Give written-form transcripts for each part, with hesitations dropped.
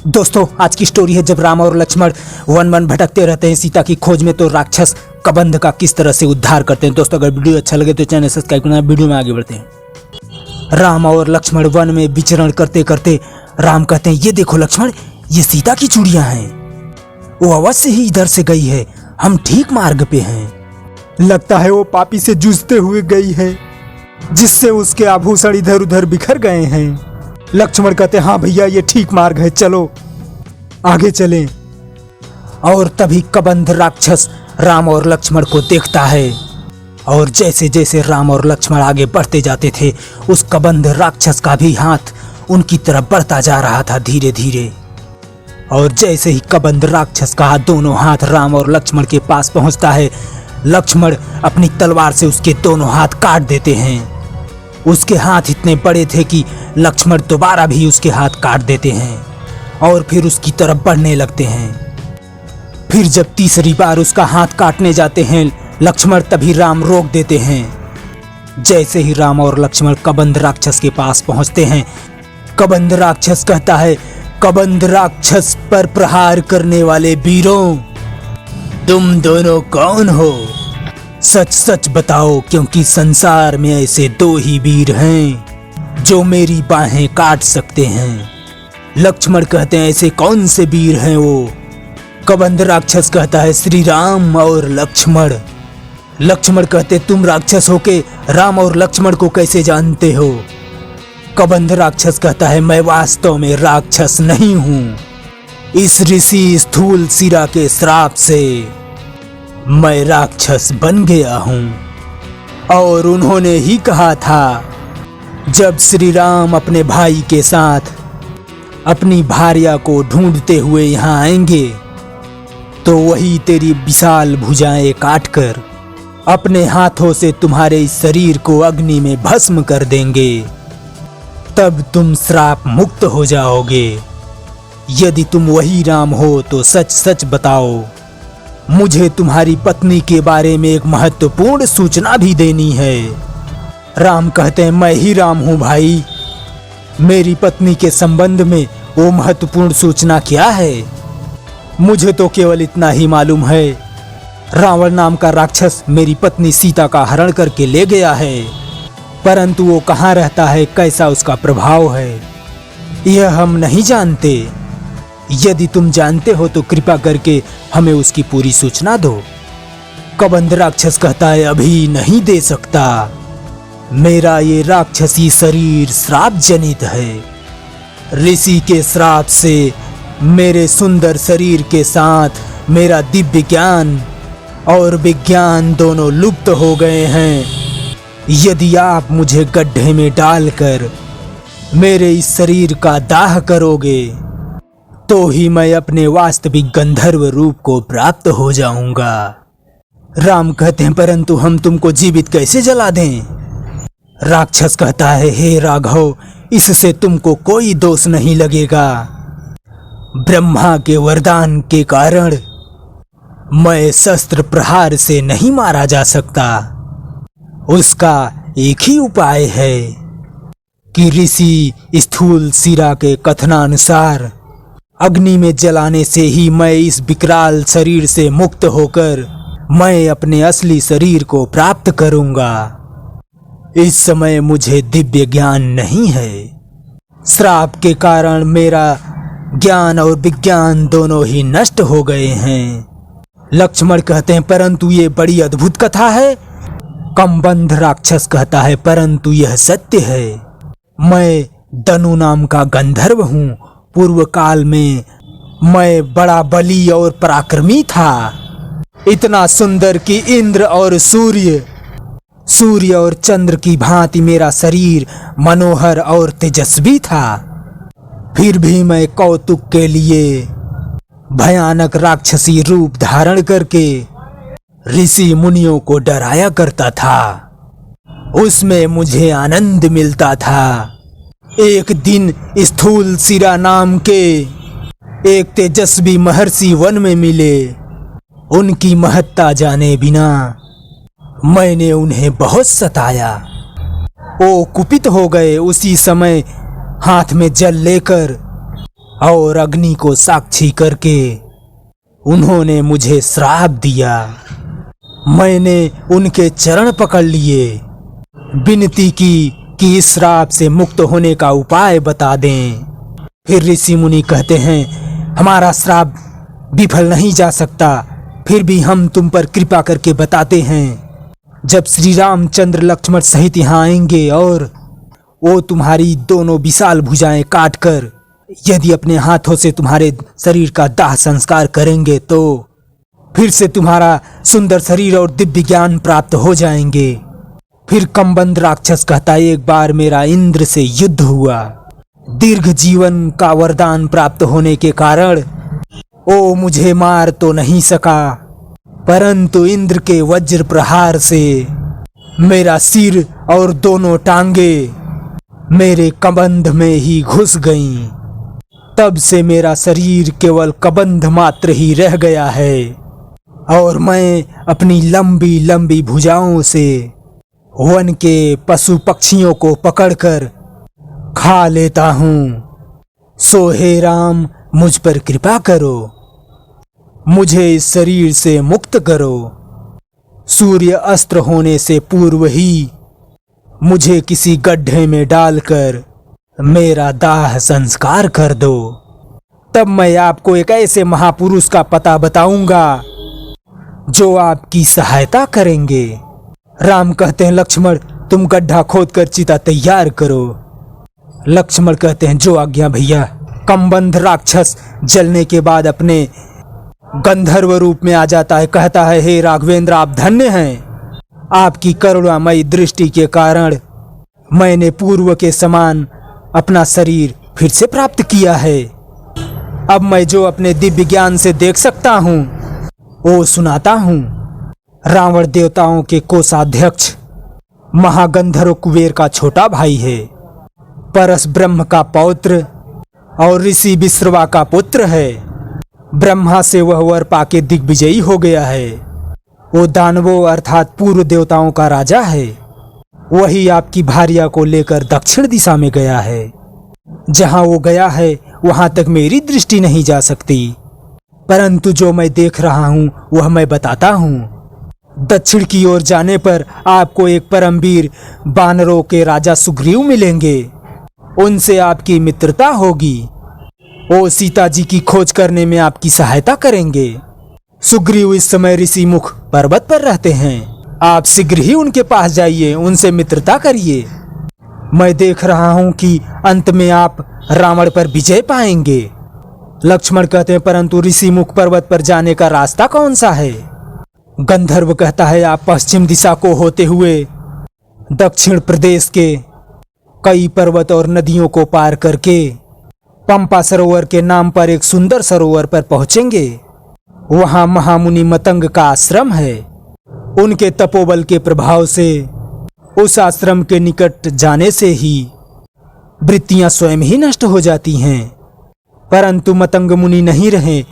दोस्तों आज की स्टोरी है जब राम और लक्ष्मण वन वन भटकते रहते हैं सीता की खोज में, तो राक्षस कबंध का किस तरह से उद्धार करते हैं। दोस्तों अगर वीडियो अच्छा लगे तो चैनल सब्सक्राइब करना। वीडियो में आगे बढ़ते हैं। राम और लक्ष्मण वन में विचरण करते करते राम कहते हैं, ये देखो लक्ष्मण, ये सीता की चूड़ियां हैं। वो अवश्य ही इधर से गई है, हम ठीक मार्ग पे हैं। लगता है वो पापी से जूझते हुए गई है, जिससे उसके आभूषण इधर उधर बिखर गए हैं। लक्ष्मण कहते, हाँ भैया ये ठीक मार्ग है, चलो आगे चलें। और तभी कबंध राक्षस राम और लक्ष्मण को देखता है, और जैसे जैसे राम और लक्ष्मण आगे बढ़ते जाते थे, उस कबंध राक्षस का भी हाथ उनकी तरफ बढ़ता जा रहा था धीरे धीरे। और जैसे ही कबंध राक्षस का दोनों हाथ राम और लक्ष्मण के पास पहुंचता है, लक्ष्मण अपनी तलवार से उसके दोनों हाथ काट देते हैं। उसके हाथ इतने बड़े थे कि लक्ष्मण दोबारा भी उसके हाथ काट देते हैं और फिर उसकी तरफ बढ़ने लगते हैं। फिर जब तीसरी बार उसका हाथ काटने जाते हैं लक्ष्मण, तभी राम रोक देते हैं। जैसे ही राम और लक्ष्मण कबंध राक्षस के पास पहुंचते हैं, कबंध राक्षस कहता है, कबंध राक्षस पर प्रहार करने वाले वीरों, तुम दोनों कौन हो? सच सच बताओ, क्योंकि संसार में ऐसे दो ही वीर हैं जो मेरी बाहें काट सकते हैं। लक्ष्मण कहते हैं, ऐसे कौन से वीर हैं वो? कबंध राक्षस कहता है, श्री राम और लक्ष्मण। लक्ष्मण कहते, तुम राक्षस होके राम और लक्ष्मण को कैसे जानते हो? कबंध राक्षस कहता है, मैं वास्तव में राक्षस नहीं हूँ। इस ऋषि स्थूल सिरा के श्राप से मैं राक्षस बन गया हूँ। और उन्होंने ही कहा था, जब श्री राम अपने भाई के साथ अपनी भार्या को ढूंढते हुए यहाँ आएंगे, तो वही तेरी विशाल भुजाएं काटकर अपने हाथों से तुम्हारे इस शरीर को अग्नि में भस्म कर देंगे। तब तुम श्राप मुक्त हो जाओगे। यदि तुम वही राम हो तो सच सच बताओ, मुझे तुम्हारी पत्नी के बारे में एक महत्वपूर्ण सूचना भी देनी है। राम कहते हैं, मैं ही राम हूँ भाई। मेरी पत्नी के संबंध में वो महत्वपूर्ण सूचना क्या है? मुझे तो केवल इतना ही मालूम है, रावण नाम का राक्षस मेरी पत्नी सीता का हरण करके ले गया है, परंतु वो कहाँ रहता है, कैसा उसका प्रभाव है, यह हम नहीं जानते। यदि तुम जानते हो तो कृपा करके हमें उसकी पूरी सूचना दो। कबंध राक्षस कहता है, अभी नहीं दे सकता। मेरा ये राक्षसी शरीर श्राप जनित है। ऋषि के श्राप से मेरे सुंदर शरीर के साथ मेरा दिव्य ज्ञान और विज्ञान दोनों लुप्त हो गए हैं। यदि आप मुझे गड्ढे में डालकर मेरे इस शरीर का दाह करोगे, तो ही मैं अपने वास्तविक गंधर्व रूप को प्राप्त हो जाऊंगा। राम कहते हैं, परंतु हम तुमको जीवित कैसे जला दें? राक्षस कहता है, हे राघव, इससे तुमको कोई दोष नहीं लगेगा। ब्रह्मा के वरदान के कारण मैं शस्त्र प्रहार से नहीं मारा जा सकता। उसका एक ही उपाय है कि ऋषि स्थूल सिरा के कथनानुसार अग्नि में जलाने से ही मैं इस विकराल शरीर से मुक्त होकर मैं अपने असली शरीर को प्राप्त करूंगा। इस समय मुझे दिव्य ज्ञान नहीं है। श्राप के कारण मेरा ज्ञान और विज्ञान दोनों ही नष्ट हो गए हैं। लक्ष्मण कहते हैं, परंतु ये बड़ी अद्भुत कथा है। कबंध राक्षस कहता है, परंतु यह सत्य है। मैं दनु नाम का गंधर्व हूँ। पूर्व काल में मैं बड़ा बली और पराक्रमी था, इतना सुंदर कि इंद्र और सूर्य और चंद्र की भांति मेरा शरीर मनोहर और तेजस्वी था। फिर भी मैं कौतुक के लिए भयानक राक्षसी रूप धारण करके ऋषि मुनियों को डराया करता था। उसमें मुझे आनंद मिलता था। एक दिन स्थूल सिरा नाम के एक तेजस्वी महर्षि वन में मिले। उनकी महत्ता जाने बिना मैंने उन्हें बहुत सताया। वो कुपित हो गए। उसी समय हाथ में जल लेकर और अग्नि को साक्षी करके उन्होंने मुझे श्राप दिया। मैंने उनके चरण पकड़ लिए, विनती की कि इस श्राप से मुक्त होने का उपाय बता दें। फिर ऋषि मुनि कहते हैं, हमारा श्राप विफल नहीं जा सकता, फिर भी हम तुम पर कृपा करके बताते हैं। जब श्री रामचंद्र लक्ष्मण सहित यहाँ आएंगे और वो तुम्हारी दोनों विशाल भुजाएं काटकर यदि अपने हाथों से तुम्हारे शरीर का दाह संस्कार करेंगे तो फिर से तुम्हारा सुंदर शरीर और दिव्य ज्ञान प्राप्त हो जाएंगे। फिर कम्बंध राक्षस कहता है, एक बार मेरा इंद्र से युद्ध हुआ, दीर्घ जीवन का वरदान प्राप्त होने के कारण वो मुझे मार तो नहीं सका, परंतु इंद्र के वज्र प्रहार से मेरा सिर और दोनों टांगे मेरे कबंध में ही घुस गईं। तब से मेरा शरीर केवल कबंध मात्र ही रह गया है और मैं अपनी लंबी लंबी भुजाओं से वन के पशु पक्षियों को पकड़कर खा लेता हूँ। सो हे राम, मुझ पर कृपा करो, मुझे इस शरीर से मुक्त करो। सूर्य अस्त्र होने से पूर्व ही मुझे किसी गड्ढे में डालकर मेरा दाह संस्कार कर दो, तब मैं आपको एक ऐसे महापुरुष का पता बताऊंगा जो आपकी सहायता करेंगे। राम कहते हैं, लक्ष्मण तुम गड्ढा खोदकर चिता तैयार करो। लक्ष्मण कहते हैं, जो आज्ञा भैया। कम्बंध राक्षस जलने के बाद अपने गंधर्व रूप में आ जाता है, कहता है, हे राघवेंद्र आप धन्य हैं, आपकी करुणामयी दृष्टि के कारण मैंने पूर्व के समान अपना शरीर फिर से प्राप्त किया है। अब मैं जो अपने दिव्य ज्ञान से देख सकता हूँ वो सुनाता हूँ। रावण देवताओं के कोषाध्यक्ष महागंधर्व कुबेर का छोटा भाई है, परस ब्रह्म का पौत्र और ऋषि विश्रवा का पुत्र है। ब्रह्मा से वह वर पाके दिग्विजयी हो गया है। वो दानवों अर्थात पूर्व देवताओं का राजा है। वही आपकी भार्या को लेकर दक्षिण दिशा में गया है। जहां वो गया है वहां तक मेरी दृष्टि नहीं जा सकती, परंतु जो मैं देख रहा हूं वह मैं बताता हूं। दक्षिण की ओर जाने पर आपको एक परमवीर वानरों के राजा सुग्रीव मिलेंगे, उनसे आपकी मित्रता होगी। वो सीता जी की खोज करने में आपकी सहायता करेंगे। सुग्रीव इस समय ऋषि मुख पर्वत पर रहते हैं, आप शीघ्र ही उनके पास जाइए, उनसे मित्रता करिए। मैं देख रहा हूं कि अंत में आप रावण पर विजय पाएंगे। लक्ष्मण कहते हैं, परंतु ऋषि मुख पर्वत पर जाने का रास्ता कौन सा है? गंधर्व कहता है, आप पश्चिम दिशा को होते हुए दक्षिण प्रदेश के कई पर्वत और नदियों को पार करके पंपा सरोवर के नाम पर एक सुंदर सरोवर पर पहुंचेंगे। वहां महामुनि मतंग का आश्रम है। उनके तपोबल के प्रभाव से उस आश्रम के निकट जाने से ही वृत्तियां स्वयं ही नष्ट हो जाती हैं। परंतु मतंग मुनि नहीं रहे,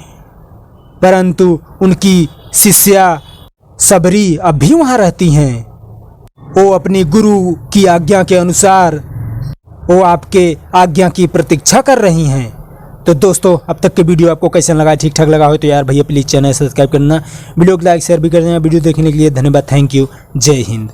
परंतु उनकी शिष्या सबरी अब भी वहां रहती हैं। वो अपनी गुरु की आज्ञा के अनुसार वो आपके आज्ञा की प्रतीक्षा कर रही हैं। तो दोस्तों, अब तक के वीडियो आपको कैसा लगा? ठीक ठाक लगा हो तो यार भैया प्लीज़ चैनल सब्सक्राइब करना, वीडियो को लाइक शेयर भी कर देना। वीडियो देखने के लिए धन्यवाद, थैंक यू, जय हिंद।